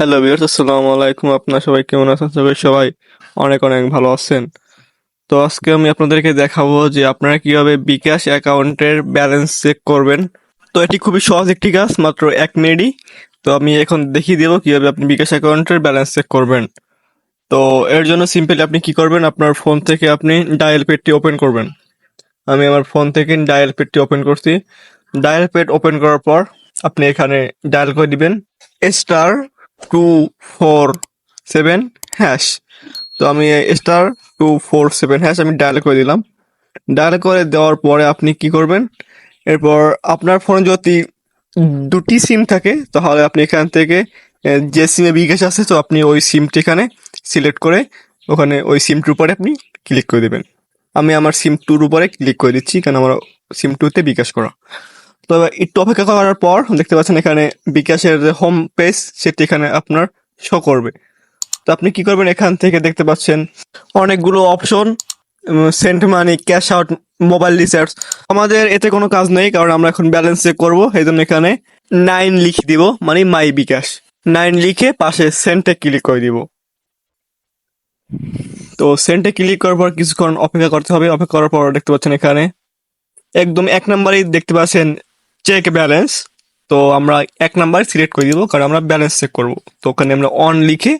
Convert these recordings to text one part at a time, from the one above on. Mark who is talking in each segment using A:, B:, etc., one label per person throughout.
A: Hello viewers, আসসালামু আলাইকুম। আপনারা সবাই কেমন আছেন? সবাই অনেক অনেক ভালো আছেন। তো আজকে আমি আপনাদেরকে দেখাবো যে আপনারা কিভাবে বিকাশ অ্যাকাউন্টের ব্যালেন্স চেক করবেন। তো এটি খুবই সহজ একটি কাজ, মাত্র 1 মিনিটই। তো আমি এখন দেখিয়ে দেবো কিভাবে আপনি বিকাশ অ্যাকাউন্টের ব্যালেন্স চেক করবেন। তো এর জন্য সিম্পলি আপনি কি করবেন, আপনার ফোন থেকে আপনি ডায়াল পেডটি ওপেন করবেন। আমি আমার ফোন থেকে ডায়াল পেডটি ওপেন করছি। ডায়াল পেড ওপেন করার পর আপনি এখানে ডায়াল করে দিবেন *247#। তো আমি *247# আমি ডায়াল করে দিলাম। ডায়াল করে দেওয়ার পরে আপনি কি করবেন, এরপর আপনার ফোনে যদি দুটি সিম থাকে তাহলে আপনি এখান থেকে যে সিমে বিকাশ আছে তো আপনি ওই সিমটি এখানে সিলেক্ট করে ওখানে ওই সিমটির উপরে আপনি ক্লিক করে দেবেন। আমি আমার সিম 2-র উপরে ক্লিক করে দিচ্ছি, কারণ আমার সিম 2-তে বিকাশ করা। তো একটু অপেক্ষা করার পর দেখতে পাচ্ছেন এখানে বিকাশের যে হোম পেজ সেটি এখানে আপনার শো করবে। তো আপনি কি করবেন, এখান থেকে দেখতে পাচ্ছেন অনেকগুলো option, send money, cash out, mobile recharge. আমাদের এতে কোনো কাজ নেই, কারণ আমরা এখন ব্যালেন্স চেক করবো। এই জন্য এখানে 9 লিখে দিব, মানে মাই বিকাশ 9 লিখে পাশে সেন্টে ক্লিক করে দিব। তো সেন্টে ক্লিক করার পর কিছুক্ষণ অপেক্ষা করতে হবে। অপেক্ষা করার পর দেখতে পাচ্ছেন এখানে একদম 1 নম্বরেই দেখতে পাচ্ছেন চেক ব্যালেন্স। তো আমরা 1 নাম্বার সিলেক্ট করে দিব, কারণ আমরা ব্যালেন্স চেক করব। তো ওখানে আমরা অন লিখে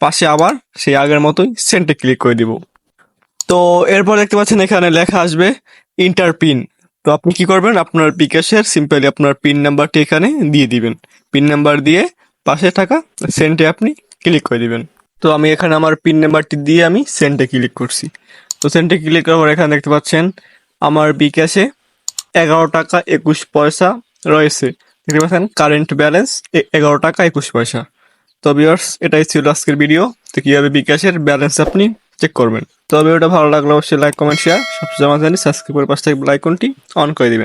A: পাশে আবার সেই আগের মতোই সেন্টে ক্লিক করে দিব। তো এরপর দেখতে পাচ্ছেন এখানে লেখা আসবে ইন্টার পিন। তো আপনি কি করবেন, আপনার বিকাশের সিম্পলি আপনার পিন নাম্বারটি এখানে দিয়ে দিবেন। পিন নাম্বার দিয়ে পাশে থাকা সেন্টে আপনি ক্লিক করে দিবেন। তো আমি এখানে আমার পিন নাম্বারটি দিয়ে আমি সেন্টে ক্লিক করছি। তো সেন্টে ক্লিক করার পর এখানে দেখতে পাচ্ছেন আমার বিকাশে 11 টাকা 21 পয়সা রয়েছে। দেখতে পাচ্ছেন কারেন্ট ব্যালেন্স 11 টাকা 21 পয়সা। তো ভিউয়ার্স, এটাই ছিল আজকের ভিডিও। তো কিভাবে বিকাশের ব্যালেন্স আপনি চেক করবেন। তো ভিডিওটা ভালো লাগলে অবশ্যই লাইক, কমেন্ট, শেয়ার, সবচেয়ে জানা জানি সাবস্ক্রাইব করে পাশে থাকা বেল আইকনটি অন করে দিবেন।